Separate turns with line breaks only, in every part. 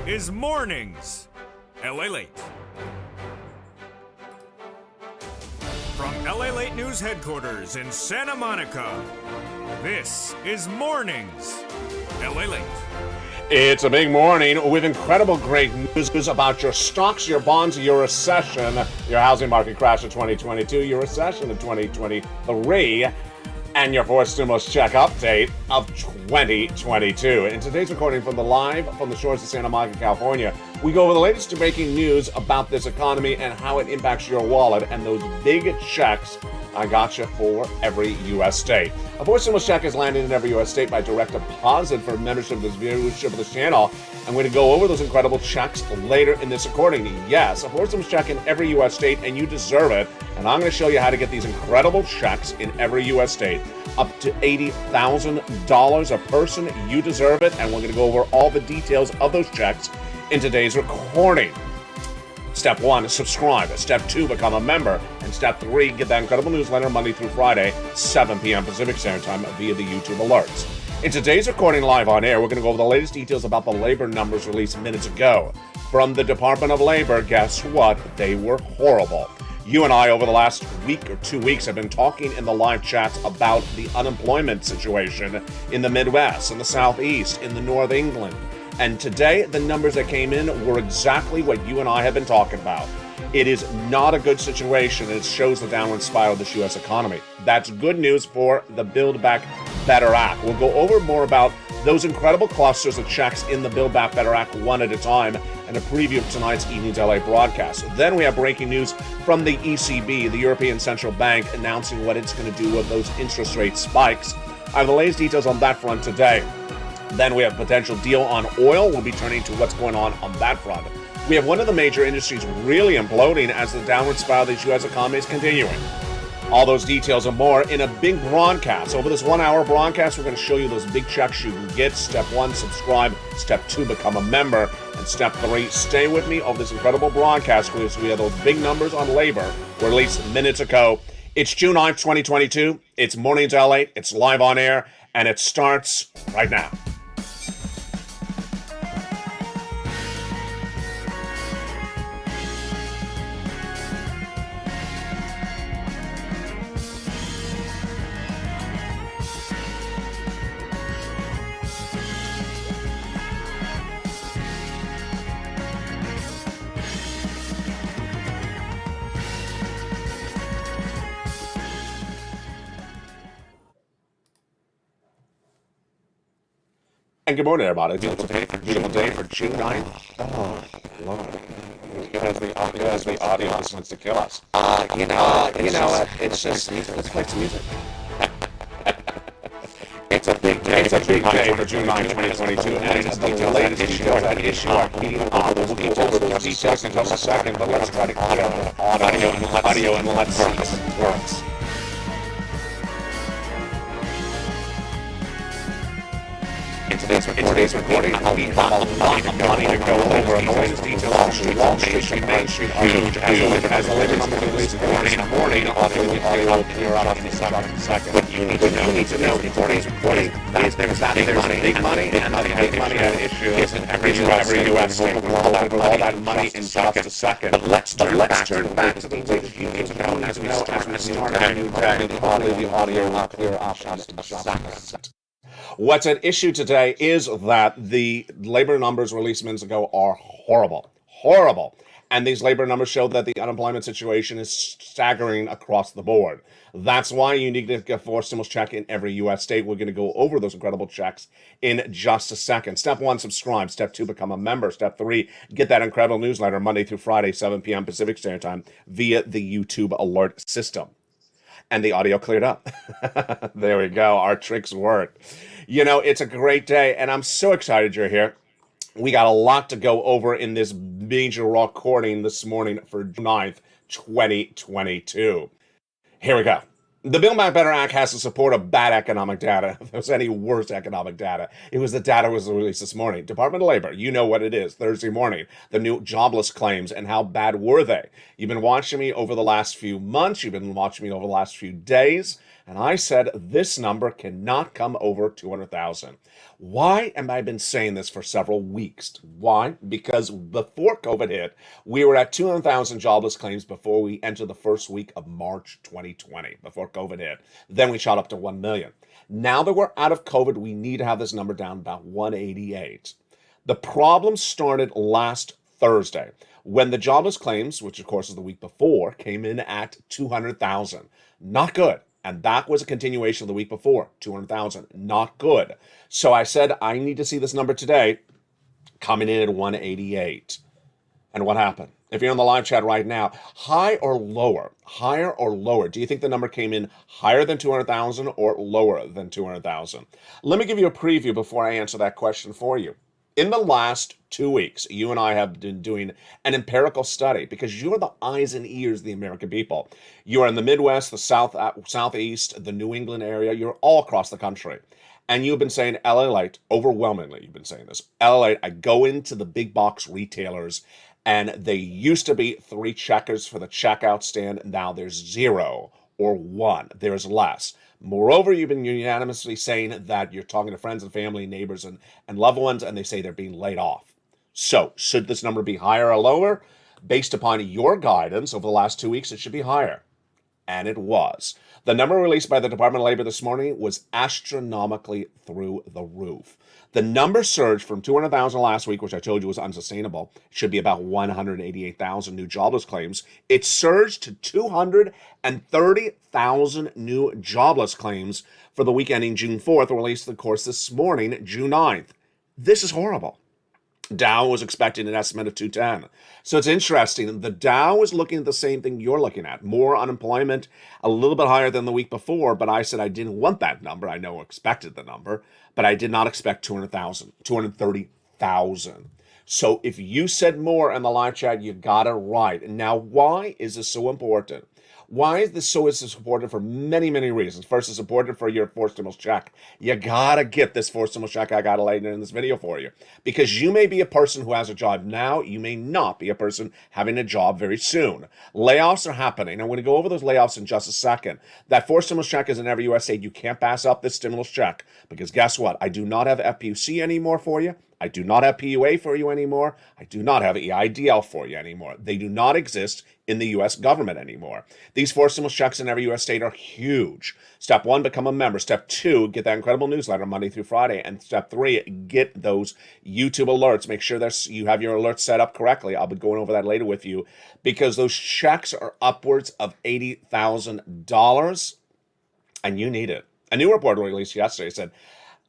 is Mornings, LALATE. From LALATE News Headquarters in Santa Monica, this is Mornings, LALATE.
It's a big morning with incredible great news about your stocks, your bonds, your recession, your housing market crash of 2022, your recession of 2023, and your fourth stimulus check update of 2022. In today's recording from the shores of Santa Monica, California, we go over the latest breaking news about this economy and how it impacts your wallet and those big checks I gotcha for every U.S. state. A fourth stimulus check is landed in every U.S. state by direct deposit for membership of this viewership of this channel. I'm going to go over those incredible checks later in this recording. Yes, a fourth stimulus check in every U.S. state, and you deserve it. And I'm going to show you how to get these incredible checks in every U.S. state. Up to $80,000 a person. You deserve it. And we're going to go over all the details of those checks in today's recording. Step 1, subscribe. Step 2, become a member. And Step 3, get that incredible newsletter Monday through Friday, 7 p.m. Pacific Standard Time via the YouTube alerts. In today's recording live on air, we're going to go over the latest details about the labor numbers released minutes ago. From the Department of Labor, guess what? They were horrible. You and I, over the last week or 2 weeks, have been talking in the live chats about the unemployment situation in the Midwest, in the Southeast, in the North England. And today, the numbers that came in were exactly what you and I have been talking about. It is not a good situation, and it shows the downward spiral of this U.S. economy. That's good news for the Build Back Better Act. We'll go over more about those incredible clusters of checks in the Build Back Better Act one at a time, and a preview of tonight's evening's LA broadcast. Then we have breaking news from the ECB, the European Central Bank, announcing what it's going to do with those interest rate spikes. I have the latest details on that front today. Then we have a potential deal on oil. We'll be turning to what's going on that front. We have one of the major industries really imploding as the downward spiral of the U.S. economy is continuing. All those details and more in a big broadcast. Over this 1 hour broadcast, we're going to show you those big checks you can get. Step 1, subscribe. Step 2, become a member. And Step 3, stay with me over this incredible broadcast because we have those big numbers on labor released minutes ago. It's June 9th, 2022. It's Mornings LA. It's live on air, and it starts right now. And good morning, everybody. Beautiful day for June 9th. Oh, Lord. As the audio just wants to kill us. It's just music. Let's play some music. It's a big day for June 9th, 2022. And the latest issue are being on those details in just a second, but let's try to get audio and let's see if it works. In today's recording, I'll be money to go over the latest details on Wall Street, Main Street, huge as the labor numbers released in the morning. Audio will clear out in a second. What you need to know in today's recording is there's big money, and the big money issue is in every U.S. state. We'll all that money in just a second. But let's turn back to the things you need to know as we start a new day. The audio will clear up in a second. What's at issue today is that the labor numbers released minutes ago are horrible. And these labor numbers show that the unemployment situation is staggering across the board. That's why you need to get a fourth stimulus check in every U.S. state. We're going to go over those incredible checks in just a second. Step 1, subscribe. Step 2, become a member. Step 3, get that incredible newsletter Monday through Friday, 7 p.m. Pacific Standard Time via the YouTube alert system. And the audio cleared up. There we go. Our tricks worked. You know, it's a great day, and I'm so excited you're here. We got a lot to go over in this major recording this morning for June 9th, 2022. Here we go. The Build Back Better Act has the support of bad economic data. If there's any worse economic data, it was the data was released this morning. Department of Labor, you know what it is, Thursday morning. The new jobless claims, and how bad were they? You've been watching me over the last few months. You've been watching me over the last few days. and I said this number cannot come over 200,000. Why am I been saying this for several weeks? Why? Because before COVID hit, we were at 200,000 jobless claims before we entered the first week of March 2020, before COVID hit. Then we shot up to 1 million. Now that we're out of COVID, we need to have this number down about 188. The problem started last Thursday when the jobless claims, which of course is the week before, came in at 200,000. Not good. And that was a continuation of the week before, 200,000. Not good. So I said, I need to see this number today coming in at 188. And what happened? If you're in the live chat right now, higher or lower? Do you think the number came in higher than 200,000 or lower than 200,000? Let me give you a preview before I answer that question for you. In the last 2 weeks, you and I have been doing an empirical study because you're the eyes and ears of the American people. You are in the Midwest, the Southeast, the New England area. You're all across the country. And you've been saying LALATE, overwhelmingly you've been saying this. LALATE, I go into the big box retailers and they used to be 3 checkers for the checkout stand. Now there's 0 or 1. There's less. Moreover, you've been unanimously saying that you're talking to friends and family, neighbors, and loved ones, and they say they're being laid off. So, should this number be higher or lower? Based upon your guidance over the last 2 weeks, it should be higher. And it was. The number released by the Department of Labor this morning was astronomically through the roof. The number surged from 200,000 last week, which I told you was unsustainable. It should be about 188,000 new jobless claims. It surged to 230,000 new jobless claims for the week ending June 4th, released, of course, this morning, June 9th. This is horrible. Dow was expecting an estimate of 210. So it's interesting. The Dow is looking at the same thing you're looking at. More unemployment, a little bit higher than the week before, but I said I didn't want that number. I know I expected the number, but I did not expect 200,000, 230,000. So if you said more in the live chat, you got it right. Now, why is this so important? Why is this so important for many, many reasons? First, it's important for your forced stimulus check. You gotta get this forced stimulus check I gotta lay in this video for you. Because you may be a person who has a job now, you may not be a person having a job very soon. Layoffs are happening. I'm gonna go over those layoffs in just a second. That forced stimulus check is in every U.S. state. You can't pass up this stimulus check. Because guess what? I do not have FPUC anymore for you. I do not have PUA for you anymore. I do not have EIDL for you anymore. They do not exist in the U.S. government anymore. These forced stimulus checks in every U.S. state are huge. Step 1, become a member. Step 2, get that incredible newsletter Monday through Friday. And step 3, get those YouTube alerts. Make sure you have your alerts set up correctly. I'll be going over that later with you because those checks are upwards of $80,000 and you need it. A new report released yesterday said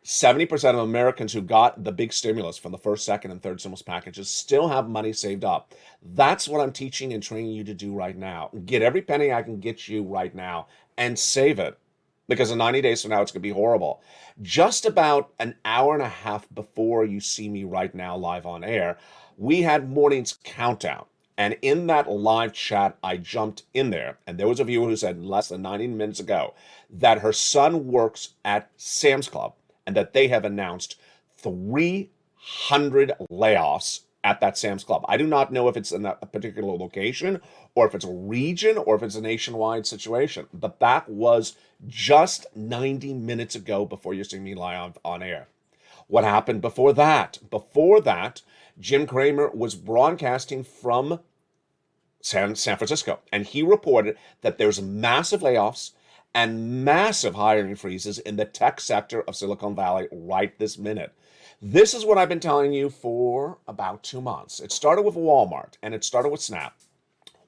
70% of Americans who got the big stimulus from the first, second, and third stimulus packages still have money saved up. That's what I'm teaching and training you to do right now. Get every penny I can get you right now and save it. Because in 90 days from now, it's going to be horrible. Just about an hour and a half before you see me right now live on air, we had morning's countdown. And in that live chat, I jumped in there. And there was a viewer who said less than 90 minutes ago that her son works at Sam's Club and that they have announced 300 layoffs at that Sam's Club. I do not know if it's in a particular location or if it's a region or if it's a nationwide situation, but that was just 90 minutes ago before you're seeing me live on air. What happened before that? Before that, Jim Cramer was broadcasting from San Francisco, and he reported that there's massive layoffs and massive hiring freezes in the tech sector of Silicon Valley right this minute. This is what I've been telling you for about 2 months. It started with Walmart, and it started with Snap.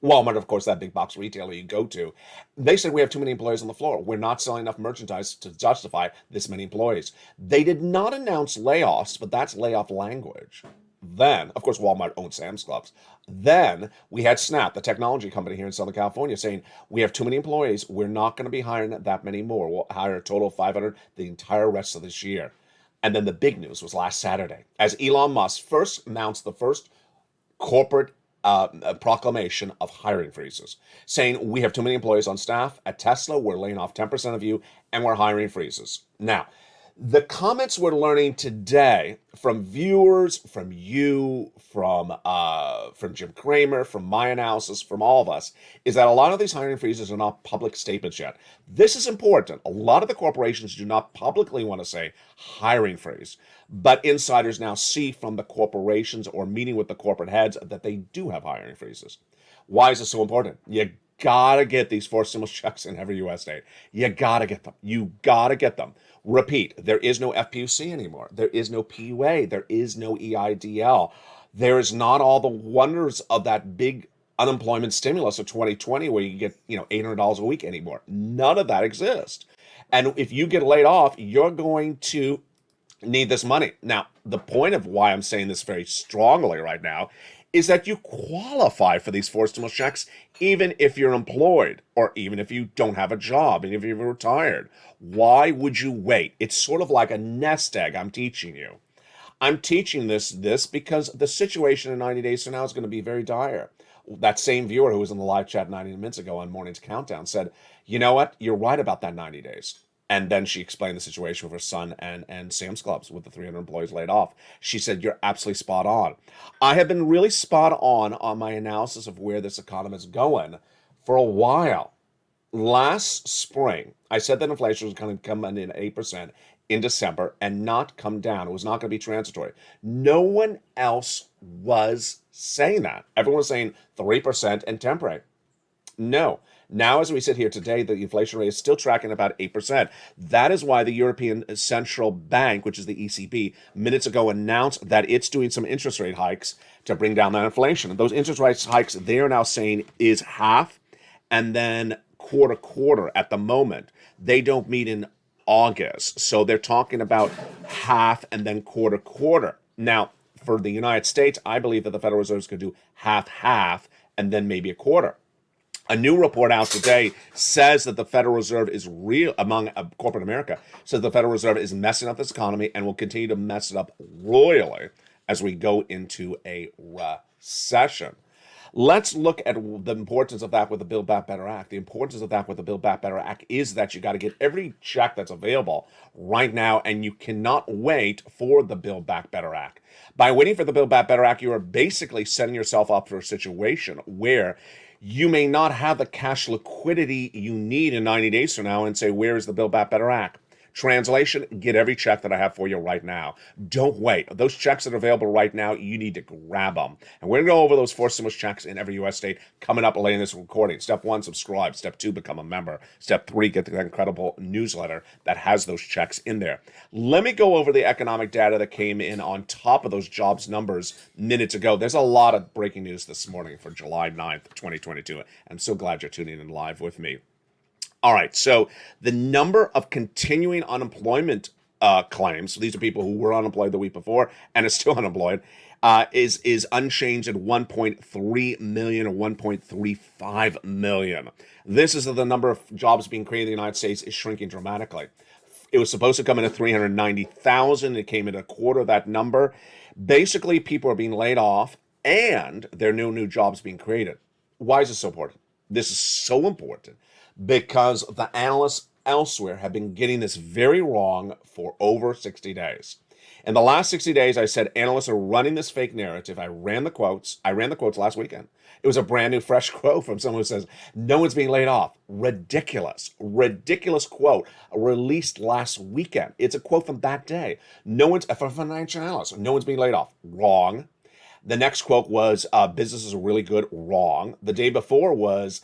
Walmart, of course, that big box retailer you go to. They said we have too many employees on the floor. We're not selling enough merchandise to justify this many employees. They did not announce layoffs, but that's layoff language. Then, of course, Walmart owns Sam's Clubs. Then we had Snap, the technology company here in Southern California, saying we have too many employees. We're not going to be hiring that many more. We'll hire a total of 500 the entire rest of this year. And then the big news was last Saturday, as Elon Musk first announced the first corporate proclamation of hiring freezes, saying we have too many employees on staff. At Tesla, we're laying off 10% of you, and we're hiring freezes. Now, The comments we're learning today from viewers, from you, from Jim Cramer, from my analysis, from all of us, is that a lot of these hiring freezes are not public statements yet. This is important. A lot of the corporations do not publicly want to say hiring freeze, but insiders now see from the corporations or meeting with the corporate heads that they do have hiring freezes. Why is this so important? You gotta get these forced stimulus checks in every U.S. state. You gotta get them. You gotta get them. Repeat, there is no FPUC anymore. There is no PUA. There is no EIDL. There is not all the wonders of that big unemployment stimulus of 2020 where you get, $800 a week anymore. None of that exists. And if you get laid off, you're going to need this money. Now, the point of why I'm saying this very strongly right now is that you qualify for these forced stimulus checks even if you're employed or even if you don't have a job and if you're retired. Why would you wait? It's sort of like a nest egg I'm teaching you. I'm teaching this because the situation in 90 days from now is going to be very dire. That same viewer who was in the live chat 90 minutes ago on Morning's Countdown said, you know what? You're right about that 90 days. And then she explained the situation with her son and Sam's Clubs with the 300 employees laid off. She said, you're absolutely spot on. I have been really spot on my analysis of where this economy is going for a while. Last spring, I said that inflation was going to come in at 8% in December and not come down. It was not going to be transitory. No one else was saying that. Everyone was saying 3% and temporary. No. Now, as we sit here today, the inflation rate is still tracking about 8%. That is why the European Central Bank, which is the ECB, minutes ago announced that it's doing some interest rate hikes to bring down that inflation. And those interest rate hikes, they are now saying is half and then quarter at the moment. They don't meet in August. So they're talking about half and then quarter. Now, for the United States, I believe that the Federal Reserve is going to do half and then maybe a quarter. A new report out today says that the Federal Reserve is among corporate America, says the Federal Reserve is messing up this economy and will continue to mess it up royally as we go into a recession. Let's look at the importance of that with the Build Back Better Act. The importance of that with the Build Back Better Act is that you got to get every check that's available right now, and you cannot wait for the Build Back Better Act. By waiting for the Build Back Better Act, you are basically setting yourself up for a situation where you may not have the cash liquidity you need in 90 days from now and say, where is the Build Back Better Act? Translation, get every check that I have for you right now. Don't wait. Those checks that are available right now, you need to grab them. And we're going to go over those forced stimulus checks in every U.S. state coming up later in this recording. Step 1, subscribe. Step 2, become a member. Step 3, get the incredible newsletter that has those checks in there. Let me go over the economic data that came in on top of those jobs numbers minutes ago. There's a lot of breaking news this morning for July 9th, 2022. I'm so glad you're tuning in live with me. All right, so the number of continuing unemployment claims, so these are people who were unemployed the week before and are still unemployed, is unchanged at 1.3 million or 1.35 million. This is the number of jobs being created in the United States is shrinking dramatically. It was supposed to come in at 390,000. It came in a quarter of that number. Basically, people are being laid off and there are no new jobs being created. Why is this so important? This is so important because the analysts elsewhere have been getting this very wrong for over 60 days. In the last 60 days, I said analysts are running this fake narrative. I ran the quotes last weekend. It was a brand new, fresh quote from someone who says, no one's being laid off. Ridiculous quote released last weekend. It's a quote from that day. For financial analysts, no one's being laid off. Wrong. The next quote was, businesses are really good. Wrong. The day before was,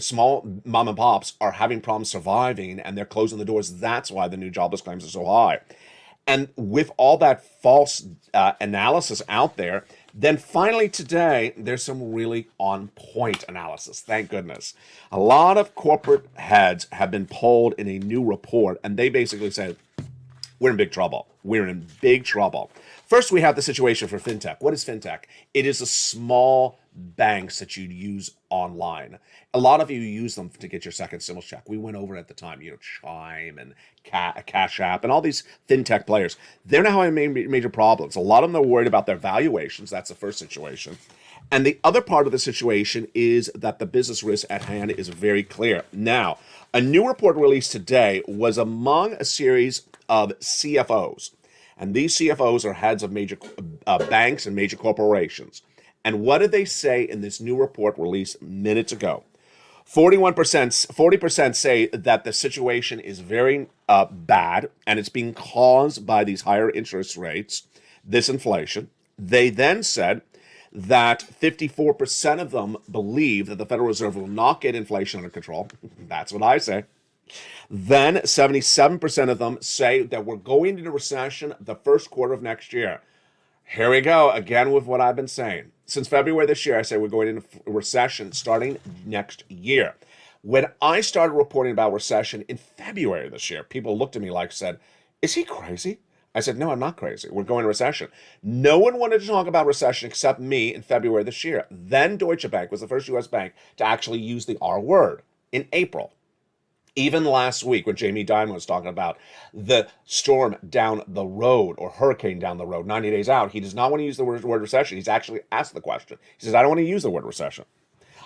small mom and pops are having problems surviving and they're closing the doors. That's why the new jobless claims are so high. And with all that false analysis out there, then finally today, there's some really on-point analysis. Thank goodness. A lot of corporate heads have been polled in a new report, and they basically said, we're in big trouble. We're in big trouble. First, we have the situation for fintech. What is fintech? It is a small banks that you'd use online. A lot of you use them to get your second stimulus check. We went over it at the time, Chime and Cash App and all these fintech players. They're now having major problems. A lot of them are worried about their valuations. That's the first situation. And the other part of the situation is that the business risk at hand is very clear. Now, a new report released today was among a series of CFOs. And these CFOs are heads of major banks and major corporations. And what did they say in this new report released minutes ago? 40% say that the situation is very bad and it's being caused by these higher interest rates, this inflation. They then said that 54% of them believe that the Federal Reserve will not get inflation under control. That's what I say. Then 77% of them say that we're going into recession the first quarter of next year. Here we go again with what I've been saying. Since February this year, I say we're going into recession starting next year. When I started reporting about recession in February this year, people looked at me like said, is he crazy? I said, no, I'm not crazy. We're going to recession. No one wanted to talk about recession except me in February this year. Then Deutsche Bank was the first U.S. bank to actually use the R word in April. Even last week when Jamie Dimon was talking about the storm down the road or hurricane down the road, 90 days out, he does not want to use the word recession. He's actually asked the question. He says, I don't want to use the word recession.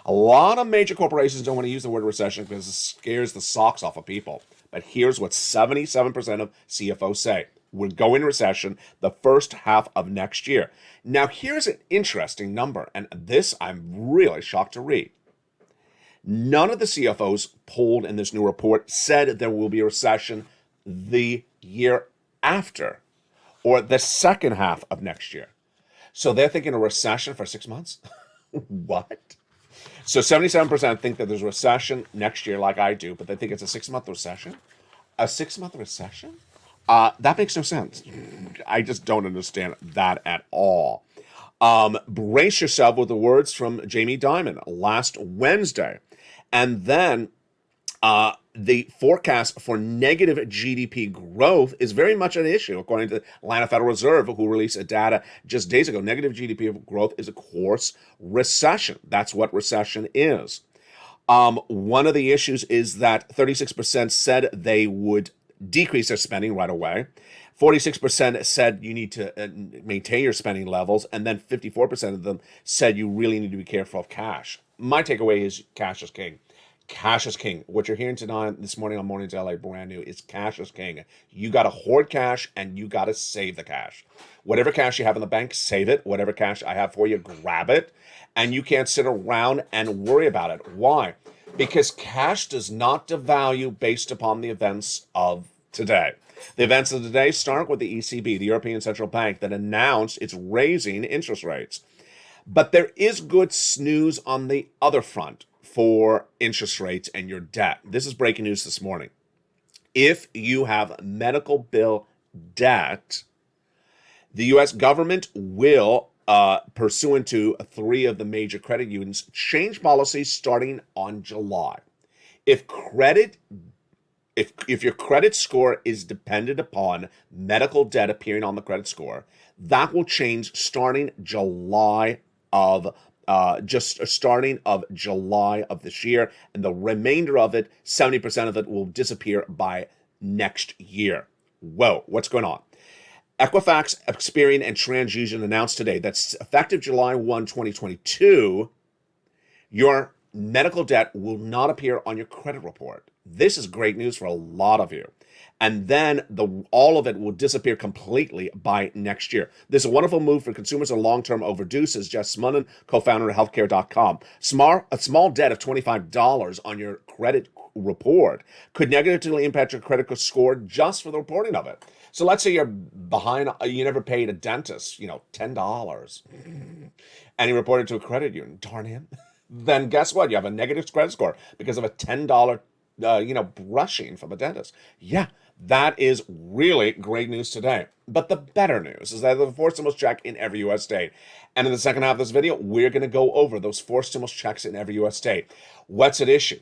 A lot of major corporations don't want to use the word recession because it scares the socks off of people. But here's what 77% of CFOs say. We're going to recession the first half of next year. Now, here's an interesting number, and this I'm really shocked to read. None of the CFOs polled in this new report said there will be a recession the year after or the second half of next year. So they're thinking a recession for 6 months? What? So 77% think that there's a recession next year like I do, but they think it's a 6-month recession? A 6-month recession? That makes no sense. I just don't understand that at all. Brace yourself with the words from Jamie Dimon last Wednesday. And then the forecast for negative GDP growth is very much an issue, according to the Atlanta Federal Reserve, who released data just days ago. Negative GDP growth is, of course, recession. That's what recession is. One of the issues is that 36% said they would decrease their spending right away. 46% said you need to maintain your spending levels, and then 54% of them said you really need to be careful of cash. My takeaway is cash is king. Cash is king. What you're hearing tonight, this morning on Mornings LA, brand new, is cash is king. You got to hoard cash and you got to save the cash. Whatever cash you have in the bank, save it. Whatever cash I have for you, grab it. And you can't sit around and worry about it. Why? Because cash does not devalue based upon the events of today. The events of today start with the ECB, the European Central Bank, that announced it's raising interest rates. But there is good news on the other front for interest rates and your debt. This is breaking news this morning. If you have medical bill debt, the U.S. government will, pursuant to 3 of the major credit unions, change policies starting on July. If your credit score is dependent upon medical debt appearing on the credit score, that will change starting July of July of this year, and the remainder of it, 70% of it, will disappear by next year. Whoa, what's going on? Equifax, Experian, and TransUnion announced today that effective July 1, 2022, your medical debt will not appear on your credit report. This is great news for a lot of you. And then all of it will disappear completely by next year. This is a wonderful move for consumers and long-term overdue, says Jess Smunnen, co-founder of healthcare.com. A small debt of $25 on your credit report could negatively impact your credit score just for the reporting of it. So let's say you're behind, you never paid a dentist, $10, and you reported to a credit union. Darn him. Then guess what? You have a negative credit score because of a $10 brushing from a dentist. Yeah, that is really great news today. But the better news is that there's a forced stimulus check in every U.S. state. And in the second half of this video, we're going to go over those forced stimulus checks in every U.S. state. What's at issue?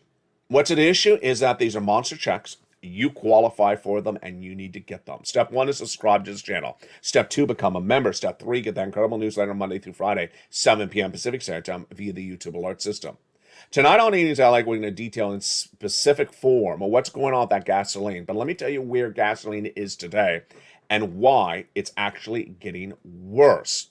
What's at issue is that these are monster checks. You qualify for them and you need to get them. Step 1 is subscribe to this channel. Step 2, become a member. Step 3, get that incredible newsletter Monday through Friday, 7 p.m. Pacific Standard Time via the YouTube alert system. Tonight on Evenings LA, we're going to detail in specific form what's going on with that gasoline. But let me tell you where gasoline is today and why it's actually getting worse.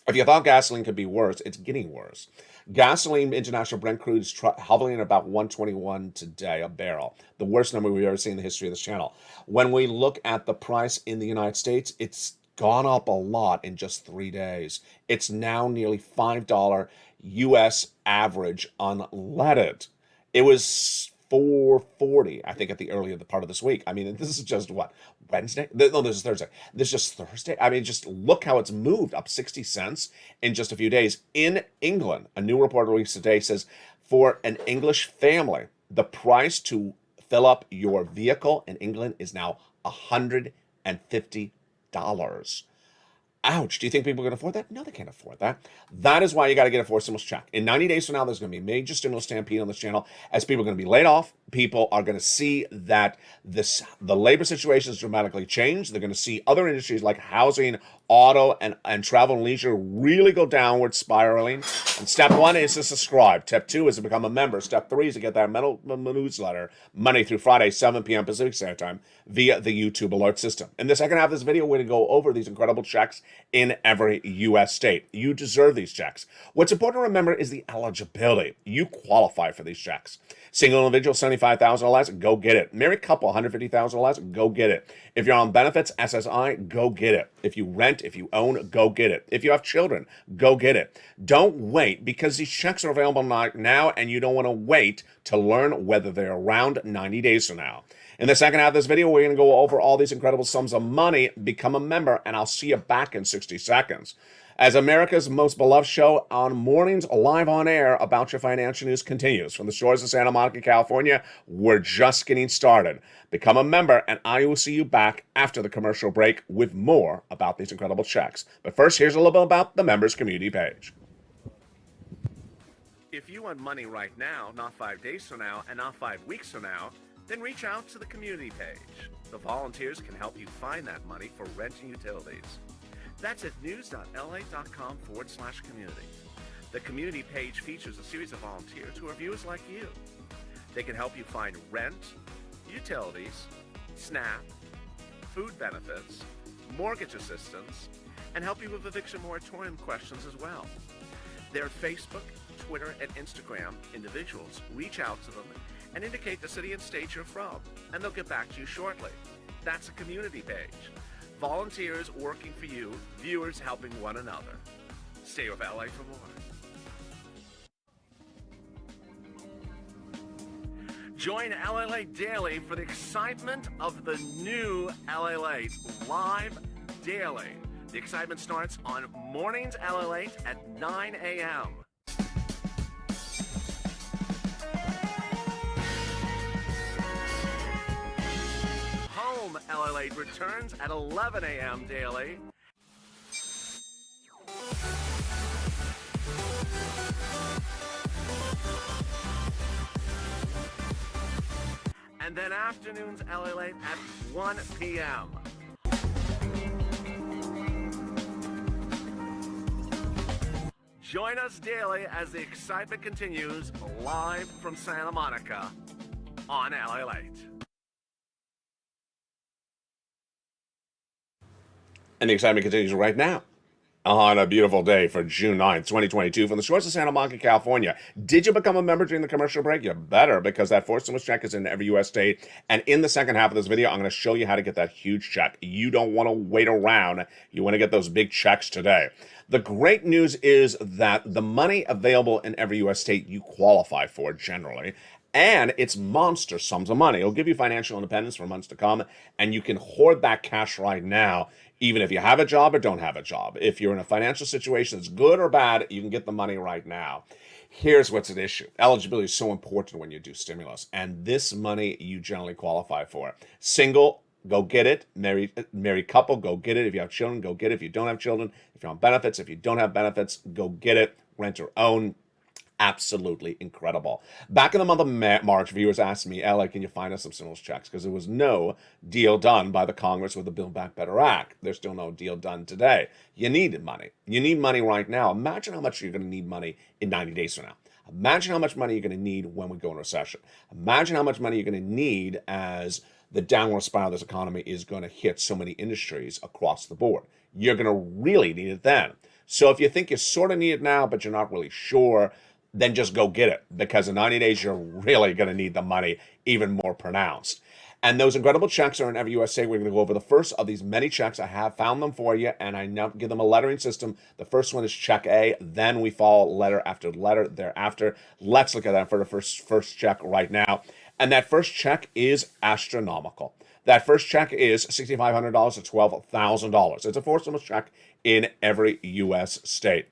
If you thought gasoline could be worse, it's getting worse. Gasoline, international Brent crude is hovering at about 121 today a barrel, the worst number we've ever seen in the history of this channel. When we look at the price in the United States, it's gone up a lot in just 3 days. It's now nearly $5 US average unleaded. It was 440, I think, at the earlier part of this week. I mean, this is just what, Wednesday? No, this is Thursday. This is just Thursday. I mean, just look how it's moved up 60 cents in just a few days. In England, a new report released today says for an English family, the price to fill up your vehicle in England is now $150. Ouch. Do you think people can afford that? No, they can't afford that. That is why you got to get a forced stimulus check. In 90 days from now, there's going to be a major stimulus stampede on this channel as people are going to be laid off. People are going to see that the labor situation has dramatically changed. They're going to see other industries like housing, auto, and travel and leisure really go downward, spiraling. And step one is to subscribe. Step two is to become a member. Step three is to get that newsletter Monday through Friday, 7 p.m. Pacific Standard Time via the YouTube alert system. In the second half of this video, we're going to go over these incredible checks in every U.S. state. You deserve these checks. What's important to remember is the eligibility. You qualify for these checks. Single individual, $75,000 or less, go get it. Married couple, $150,000 or less, go get it. If you're on benefits, SSI, go get it. If you rent, if you own, go get it. If you have children, go get it. Don't wait, because these checks are available now, and you don't want to wait to learn whether they're around 90 days from now. In the second half of this video, we're going to go over all these incredible sums of money. Become a member, and I'll see you back in 60 seconds. As America's most beloved show on mornings, live on air, About Your Financial News continues. From the shores of Santa Monica, California, we're just getting started. Become a member, and I will see you back after the commercial break with more about these incredible checks. But first, here's a little bit about the members community page.
If you want money right now, not 5 days from now, and not 5 weeks from now, then reach out to the community page. The volunteers can help you find that money for rent and utilities. That's at news.la.com/community. The community page features a series of volunteers who are viewers like you. They can help you find rent, utilities, SNAP, food benefits, mortgage assistance, and help you with eviction moratorium questions as well. Their Facebook, Twitter, and Instagram individuals reach out to them and indicate the city and state you're from, and they'll get back to you shortly. That's a community page. Volunteers working for you, viewers helping one another. Stay with LA for more. Join LALATE daily for the excitement of the new LALATE live daily. The excitement starts on mornings LALATE at 9 a.m. Home LALATE returns at 11 a.m. daily. And then afternoons LALATE at 1 p.m. Join us daily as the excitement continues live from Santa Monica on LALATE.
And the excitement continues right now on a beautiful day for June 9th, 2022 from the shores of Santa Monica, California. Did you become a member during the commercial break? You better, because that forced stimulus check is in every U.S. state. And in the second half of this video, I'm going to show you how to get that huge check. You don't want to wait around. You want to get those big checks today. The great news is that the money available in every U.S. state you qualify for generally. And it's monster sums of money. It'll give you financial independence for months to come, and you can hoard that cash right now, even if you have a job or don't have a job. If you're in a financial situation that's good or bad, you can get the money right now. Here's what's at issue. Eligibility is so important when you do stimulus, and this money you generally qualify for. Single, go get it. Married couple, go get it. If you have children, go get it. If you don't have children, if you're on benefits, if you don't have benefits, go get it. Rent or own. Absolutely incredible. Back in the month of March, viewers asked me, LA, can you find us some stimulus checks? Because there was no deal done by the Congress with the Build Back Better Act. There's still no deal done today. You needed money. You need money right now. Imagine how much you're going to need money in 90 days from now. Imagine how much money you're going to need when we go in recession. Imagine how much money you're going to need as the downward spiral of this economy is going to hit so many industries across the board. You're going to really need it then. So if you think you sort of need it now, but you're not really sure, then just go get it, because in 90 days, you're really going to need the money even more pronounced. And those incredible checks are in every USA. We're going to go over the first of these many checks. I have found them for you, and I now give them a lettering system. The first one is check A. Then we follow letter after letter thereafter. Let's look at that for the first check right now. And that first check is astronomical. That first check is $6,500 to $12,000. It's a four stimulus check in every U.S. state.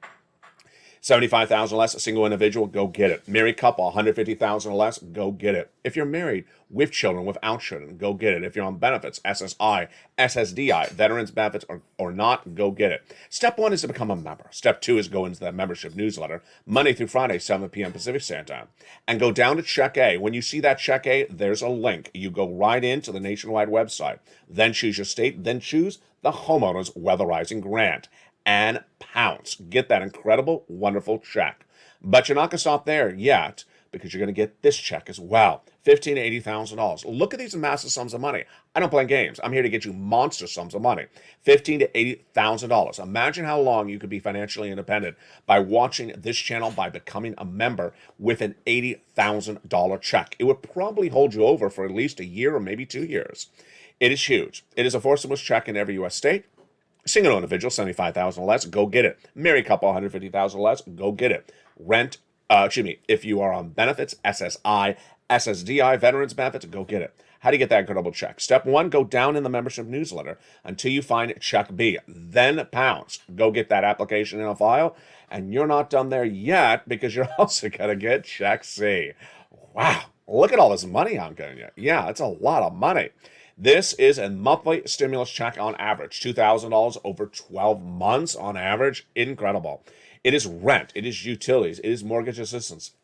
75,000 or less, a single individual, go get it. Married couple, 150,000 or less, go get it. If you're married with children, without children, go get it. If you're on benefits, SSI, SSDI, veterans benefits or not, go get it. Step 1 is to become a member. Step 2 is go into the membership newsletter, Monday through Friday, 7 p.m. Pacific Standard Time, and go down to check A. When you see that check A, there's a link. You go right into the nationwide website, then choose your state, then choose the homeowner's weatherizing grant, and pounce. Get that incredible, wonderful check. But you're not going to stop there yet, because you're going to get this check as well. $15,000 to $80,000. Look at these massive sums of money. I don't play games. I'm here to get you monster sums of money. $15,000 to $80,000. Imagine how long you could be financially independent by watching this channel, by becoming a member with an $80,000 check. It would probably hold you over for at least a year or maybe 2 years. It is huge. It is a four stimulus check in every U.S. state. Single individual, 75,000 or less, go get it. Married couple, 150,000 or less, go get it. If you are on benefits, SSI, SSDI, veterans benefits, go get it. How do you get that incredible check? Step 1, go down in the membership newsletter until you find check B. Then pounce. Go get that application in a file. And you're not done there yet, because you're also going to get check C. Wow, look at all this money I'm getting you. Yeah, it's a lot of money. This is a monthly stimulus check on average, $2,000 over 12 months on average. Incredible. It is rent. It is utilities. It is mortgage assistance.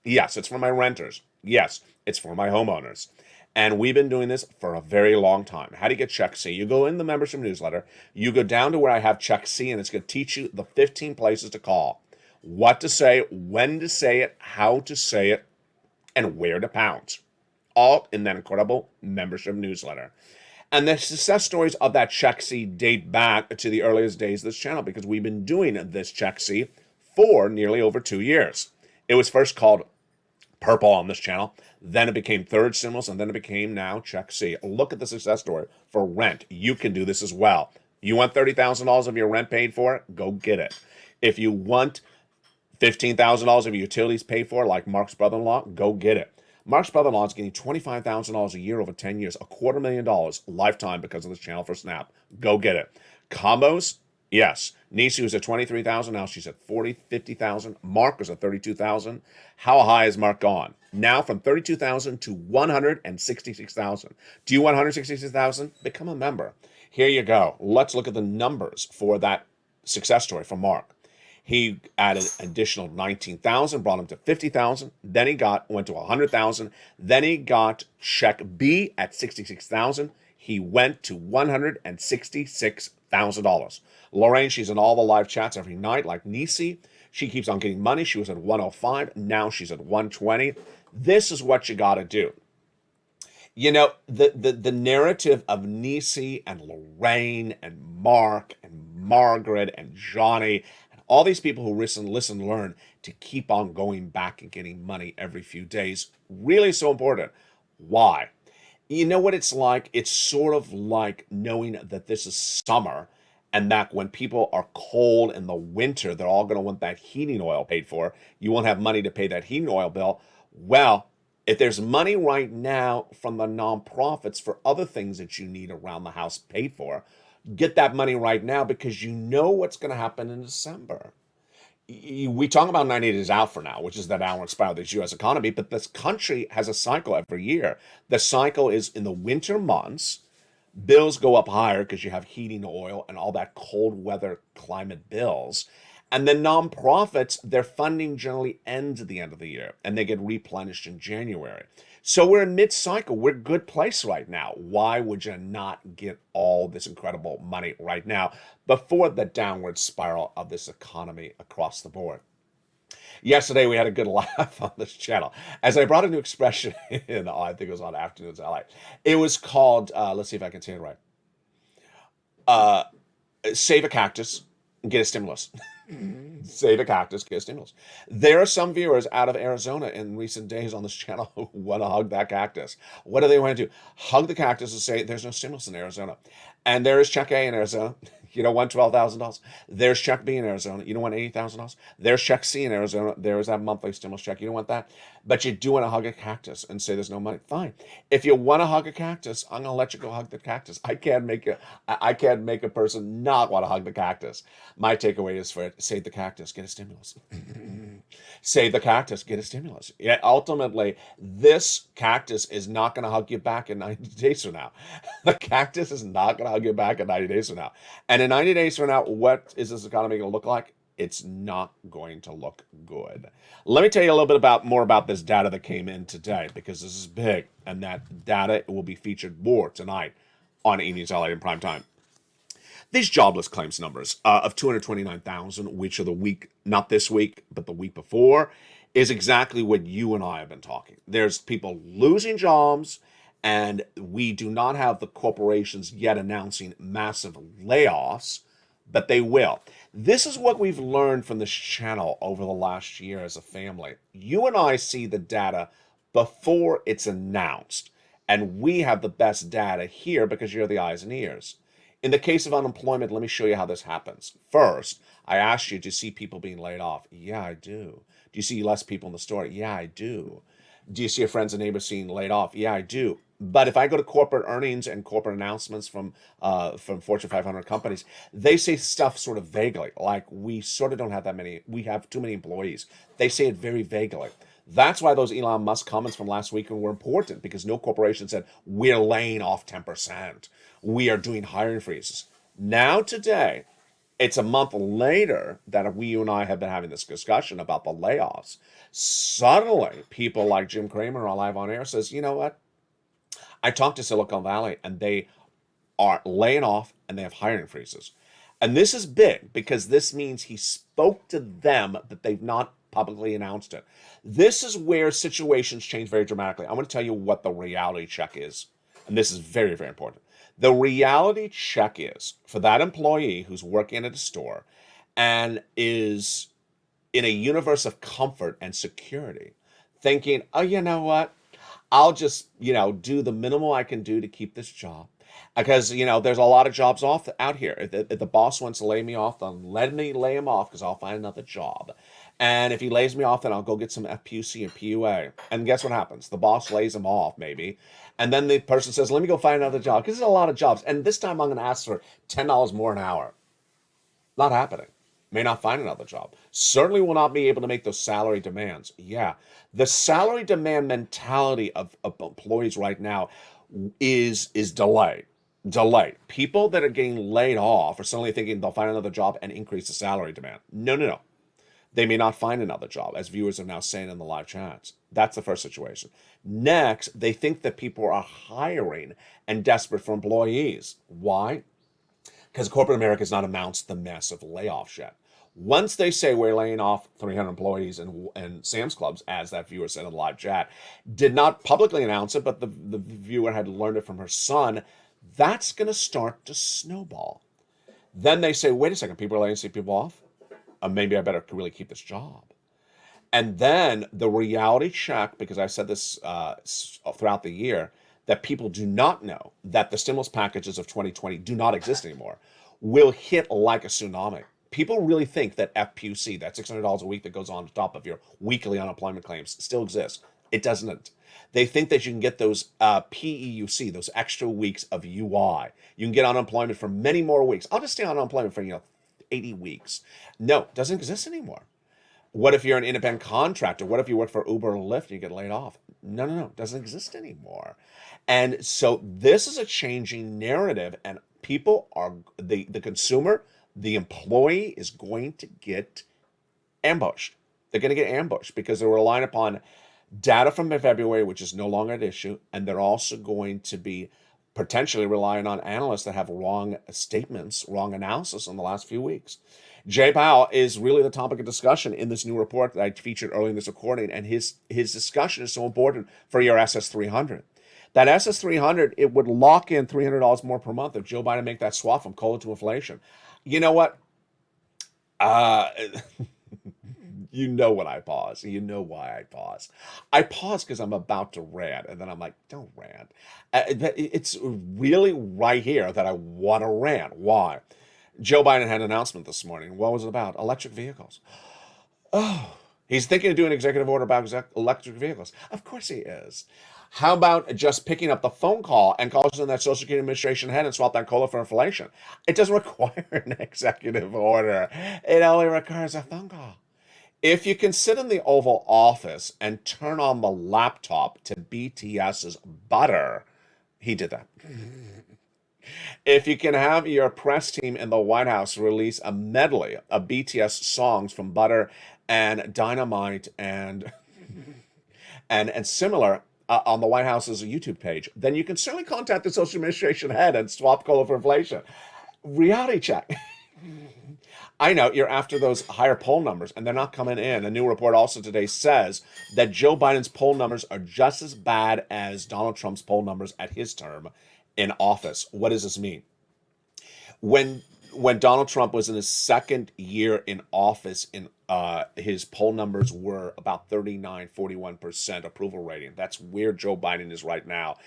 Yes, it's for my renters. Yes, it's for my homeowners. And we've been doing this for a very long time. How do you get check C? You go in the membership newsletter. You go down to where I have check C, and it's going to teach you the 15 places to call, what to say, when to say it, how to say it, and where to pounce. All in that incredible membership newsletter. And the success stories of that check C date back to the earliest days of this channel, because we've been doing this check C for nearly over 2 years. It was first called Purple on this channel, then it became Third Stimulus, and then it became now check C. Look at the success story for rent. You can do this as well. You want $30,000 of your rent paid for? Go get it. If you want $15,000 of your utilities paid for, like Mark's brother-in-law, go get it. Mark's brother-in-law is getting $25,000 a year over 10 years, $250,000 lifetime because of this channel for Snap. Go get it. Combos, yes. Nisi was at $23,000. Now she's at $40,000, $50,000. Mark was at $32,000. How high has Mark gone? Now from $32,000 to $166,000. Do you want $166,000? Become a member. Here you go. Let's look at the numbers for that success story from Mark. He added additional 19,000, brought him to 50,000. Then he went to 100,000. Then he got check B at 66,000. He went to $166,000. Lorraine, she's in all the live chats every night, like Nisi. She keeps on getting money. She was at 105. Now she's at 120. This is what you got to do. You know, the narrative of Nisi and Lorraine and Mark and Margaret and Johnny, all these people who listen, learn to keep on going back and getting money every few days, really so important. Why? You know what it's like? It's sort of like knowing that this is summer, and that when people are cold in the winter, they're all going to want that heating oil paid for. You won't have money to pay that heating oil bill. Well, if there's money right now from the nonprofits for other things that you need around the house paid for, get that money right now, because you know what's going to happen in December. We talk about 90 days out for now, which is the downward spiral of the U.S. economy, but this country has a cycle every year. The cycle is in the winter months, bills go up higher because you have heating oil and all that cold weather climate bills. And then nonprofits, their funding generally ends at the end of the year, and they get replenished in January. So we're in mid-cycle. We're a good place right now. Why would you not get all this incredible money right now before the downward spiral of this economy across the board? Yesterday, we had a good laugh on this channel as I brought a new expression in, I think it was on Afternoons LA. It was called, let's see if I can say it right, save a cactus, get a stimulus. Save a cactus, get a stimulus. There are some viewers out of Arizona in recent days on this channel who want to hug that cactus. What do they want to do? Hug the cactus and say, there's no stimulus in Arizona. And there is check A in Arizona. You don't want $12,000. There's check B in Arizona. You don't want $80,000. There's check C in Arizona. There's that monthly stimulus check. You don't want that. But you do want to hug a cactus and say there's no money. Fine. If you want to hug a cactus, I'm gonna let you go hug the cactus. I can't make a person not want to hug the cactus. My takeaway is for it, save the cactus, get a stimulus. Save the cactus, get a stimulus. Yeah, ultimately, this cactus is not going to hug you back in 90 days from now. The cactus is not going to hug you back in 90 days from now. And in 90 days from now, what is this economy going to look like? It's not going to look good. Let me tell you a little bit more about this data that came in today, because this is big, and that data will be featured more tonight on E-News LA in prime time. These jobless claims numbers of 229,000, which are the week, not this week, but the week before, is exactly what you and I have been talking. There's people losing jobs, and we do not have the corporations yet announcing massive layoffs, but they will. This is what we've learned from this channel over the last year as a family. You and I see the data before it's announced, and we have the best data here because you're the eyes and ears. In the case of unemployment, let me show you how this happens. First, I asked you to see people being laid off. Yeah, I do. Do you see less people in the store? Yeah, I do. Do you see your friends and neighbors being laid off? Yeah, I do. But if I go to corporate earnings and corporate announcements from Fortune 500 companies, they say stuff sort of vaguely, like we sort of don't have that many, we have too many employees. They say it very vaguely. That's why those Elon Musk comments from last week were important, because no corporation said, we're laying off 10%. We are doing hiring freezes. Now today, it's a month later that you and I have been having this discussion about the layoffs. Suddenly, people like Jim Cramer on Live on Air says, you know what? I talked to Silicon Valley, and they are laying off, and they have hiring freezes. And this is big, because this means he spoke to them, but they've not publicly announced it. This is where situations change very dramatically. I'm going to tell you what the reality check is. And this is very, very important. The reality check is for that employee who's working at a store and is in a universe of comfort and security, thinking, oh, you know what? I'll just, do the minimal I can do to keep this job. Because, there's a lot of jobs out here. If the boss wants to lay me off, then let me lay him off, because I'll find another job. And if he lays me off, then I'll go get some FPUC and PUA. And guess what happens? The boss lays him off, maybe. And then the person says, let me go find another job, because there's a lot of jobs. And this time I'm going to ask for $10 more an hour. Not happening. May not find another job. Certainly will not be able to make those salary demands. Yeah. The salary demand mentality of employees right now is delayed. People that are getting laid off are suddenly thinking they'll find another job and increase the salary demand. No. They may not find another job, as viewers are now saying in the live chats. That's the first situation. Next, they think that people are hiring and desperate for employees. Why? Because corporate America has not announced the massive layoffs yet. Once they say we're laying off 300 employees and Sam's Clubs, as that viewer said in the live chat, did not publicly announce it, but the viewer had learned it from her son, that's going to start to snowball. Then they say, wait a second, people are laying people off? Maybe I better really keep this job. And then the reality check, because I said this throughout the year, that people do not know that the stimulus packages of 2020 do not exist anymore, will hit like a tsunami. People really think that FPUC, that $600 a week that goes on top of your weekly unemployment claims, still exists. It doesn't. They think that you can get those PEUC, those extra weeks of UI. You can get unemployment for many more weeks. I'll just stay on unemployment for 80 weeks. No, it doesn't exist anymore. What if you're an independent contractor? What if you work for Uber or Lyft and you get laid off? No, it doesn't exist anymore. And so this is a changing narrative, and people are, the consumer, the employee is going to get ambushed. They're going to get ambushed because they're relying upon data from February, which is no longer an issue, and they're also going to be potentially relying on analysts that have wrong statements, wrong analysis in the last few weeks. Jay Powell is really the topic of discussion in this new report that I featured early in this recording, and his discussion is so important for your SS300. That SS300, it would lock in $300 more per month if Joe Biden make that swap from COLA to inflation. You know what? Uh, you know when I pause. You know why I pause. I pause because I'm about to rant, and then I'm like, don't rant. It's really right here that I want to rant. Why? Joe Biden had an announcement this morning. What was it about? Electric vehicles. Oh, he's thinking of doing an executive order about electric vehicles. Of course he is. How about just picking up the phone call and calling that Social Security Administration head and swap that COLA for inflation? It doesn't require an executive order. It only requires a phone call. If you can sit in the Oval Office and turn on the laptop to BTS's Butter, he did that. If you can have your press team in the White House release a medley of BTS songs from Butter and Dynamite and similar on the White House's YouTube page, then you can certainly contact the Social Administration head and swap COLA for inflation. Reality check. I know you're after those higher poll numbers, and they're not coming in. A new report also today says that Joe Biden's poll numbers are just as bad as Donald Trump's poll numbers at his term in office. What does this mean? When Donald Trump was in his second year in office, his poll numbers were about 41% approval rating. That's where Joe Biden is right now.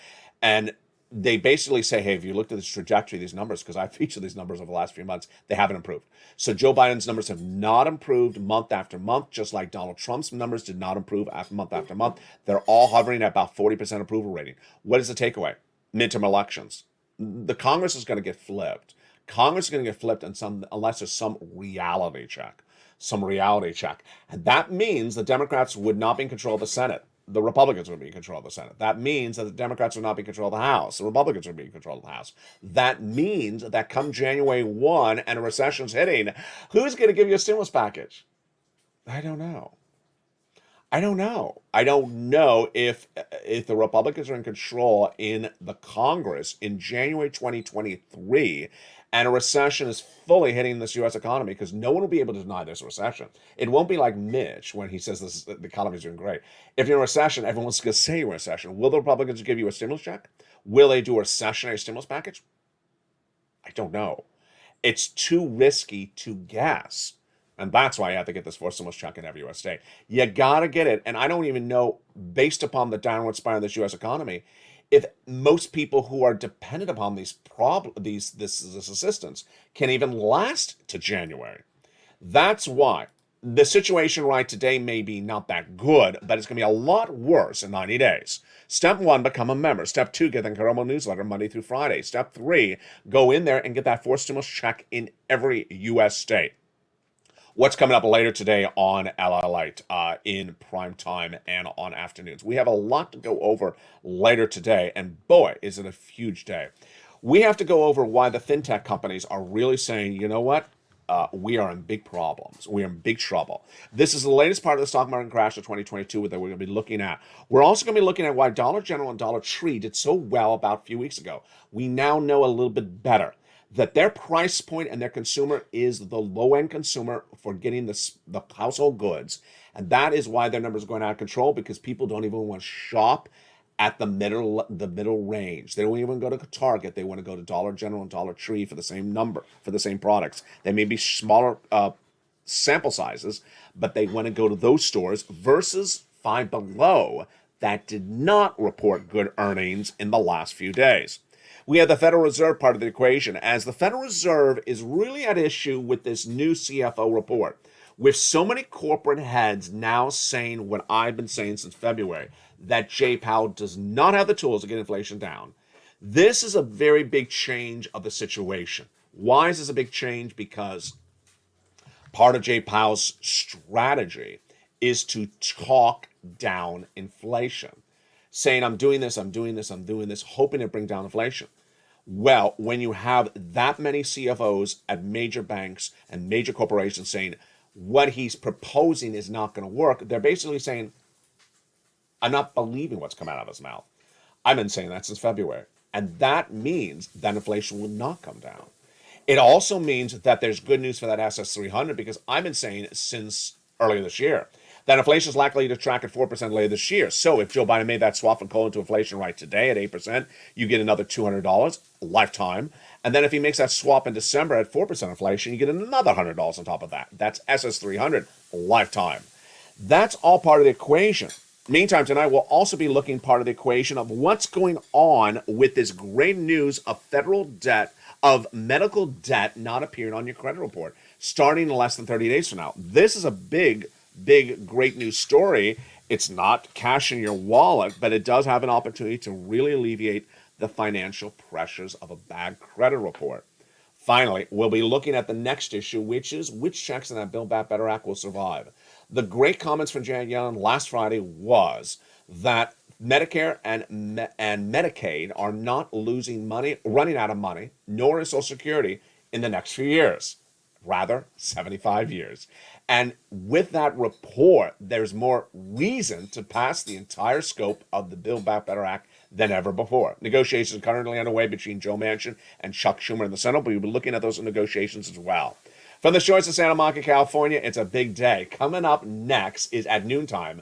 And they basically say, hey, if you looked at this trajectory, these numbers, because I've featured these numbers over the last few months, they haven't improved. So Joe Biden's numbers have not improved month after month, just like Donald Trump's numbers did not improve month after month. They're all hovering at about 40% approval rating. What is the takeaway? Midterm elections. The Congress is going to get flipped. Congress is going to get flipped unless there's some reality check. And that means the Democrats would not be in control of the Senate. The Republicans would be in control of the Senate. That means that the Democrats would not be in control of the House. The Republicans would be in control of the House. That means that come January 1 and a recession's hitting, who's going to give you a stimulus package? I don't know. I don't know if the Republicans are in control in the Congress in January 2023 and a recession is fully hitting this U.S. economy, because no one will be able to deny there's a recession. It won't be like Mitch when he says the economy is doing great. If you're in a recession, everyone's going to say you're in a recession. Will the Republicans give you a stimulus check? Will they do a recessionary stimulus package? I don't know. It's too risky to guess. And that's why you have to get this forced stimulus check in every U.S. state. You got to get it. And I don't even know, based upon the downward spiral of this U.S. economy, if most people who are dependent upon this assistance can even last to January. That's why the situation right today may be not that good, but it's going to be a lot worse in 90 days. Step 1, become a member. Step 2, get the Incredible newsletter Monday through Friday. Step 3, go in there and get that forced stimulus check in every U.S. state. What's coming up later today on LALATE in prime time and on afternoons? We have a lot to go over later today, and boy, is it a huge day. We have to go over why the fintech companies are really saying, you know what? We are in big problems. We are in big trouble. This is the latest part of the stock market crash of 2022 that we're going to be looking at. We're also going to be looking at why Dollar General and Dollar Tree did so well about a few weeks ago. We now know a little bit better that their price point and their consumer is the low-end consumer for getting the household goods. And that is why their numbers are going out of control, because people don't even want to shop at the middle range. They don't even go to Target. They want to go to Dollar General and Dollar Tree for the same products. They may be smaller sample sizes, but they want to go to those stores versus Five Below that did not report good earnings in the last few days. We have the Federal Reserve part of the equation, as the Federal Reserve is really at issue with this new CFO report, with so many corporate heads now saying what I've been saying since February, that Jay Powell does not have the tools to get inflation down. This is a very big change of the situation. Why is this a big change? Because part of Jay Powell's strategy is to talk down inflation, saying, I'm doing this, hoping to bring down inflation. Well, when you have that many CFOs at major banks and major corporations saying what he's proposing is not going to work, they're basically saying, I'm not believing what's come out of his mouth. I've been saying that since February. And that means that inflation will not come down. It also means that there's good news for that SS 300, because I've been saying since earlier this year that inflation is likely to track at 4% later this year. So if Joe Biden made that swap from coal into inflation right today at 8%, you get another $200 lifetime. And then if he makes that swap in December at 4% inflation, you get another $100 on top of that. That's SS300 lifetime. That's all part of the equation. Meantime, tonight we'll also be looking part of the equation of what's going on with this great news of federal debt, of medical debt not appearing on your credit report, starting in less than 30 days from now. This is a big, great news story. It's not cash in your wallet, but it does have an opportunity to really alleviate the financial pressures of a bad credit report. Finally, we'll be looking at the next issue, which is which checks in that Build Back Better Act will survive. The great comments from Janet Yellen last Friday was that Medicare and Medicaid are not losing money, running out of money, nor is Social Security in the next few years, rather 75 years. And with that report, there's more reason to pass the entire scope of the Build Back Better Act than ever before. Negotiations are currently underway between Joe Manchin and Chuck Schumer in the Senate, but we'll be looking at those negotiations as well. From the shores of Santa Monica, California, it's a big day. Coming up next is at noontime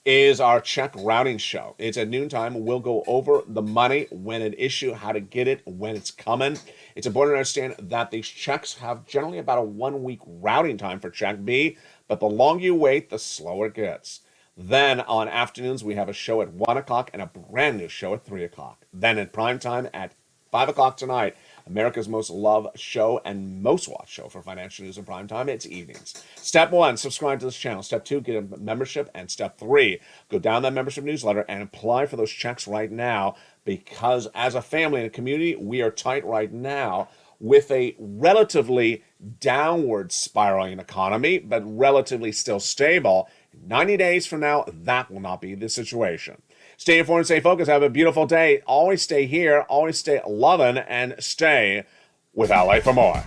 is our check routing show. It's at noontime. We'll go over the money, when it issue, how to get it, when it's coming. It's important to understand that these checks have generally about a 1 week routing time for check B, but the longer you wait, the slower it gets. Then on afternoons, we have a show at 1 o'clock and a brand new show at 3 o'clock. Then at prime time at 5 o'clock tonight, America's most loved show and most watched show for financial news in prime time. It's evenings. Step 1, subscribe to this channel. Step 2, get a membership. And step 3, go down that membership newsletter and apply for those checks right now, because as a family and a community, we are tight right now with a relatively downward spiraling economy, but relatively still stable. 90 days from now, that will not be the situation. Stay informed, stay focused, have a beautiful day. Always stay here, always stay loving, and stay with LA for more.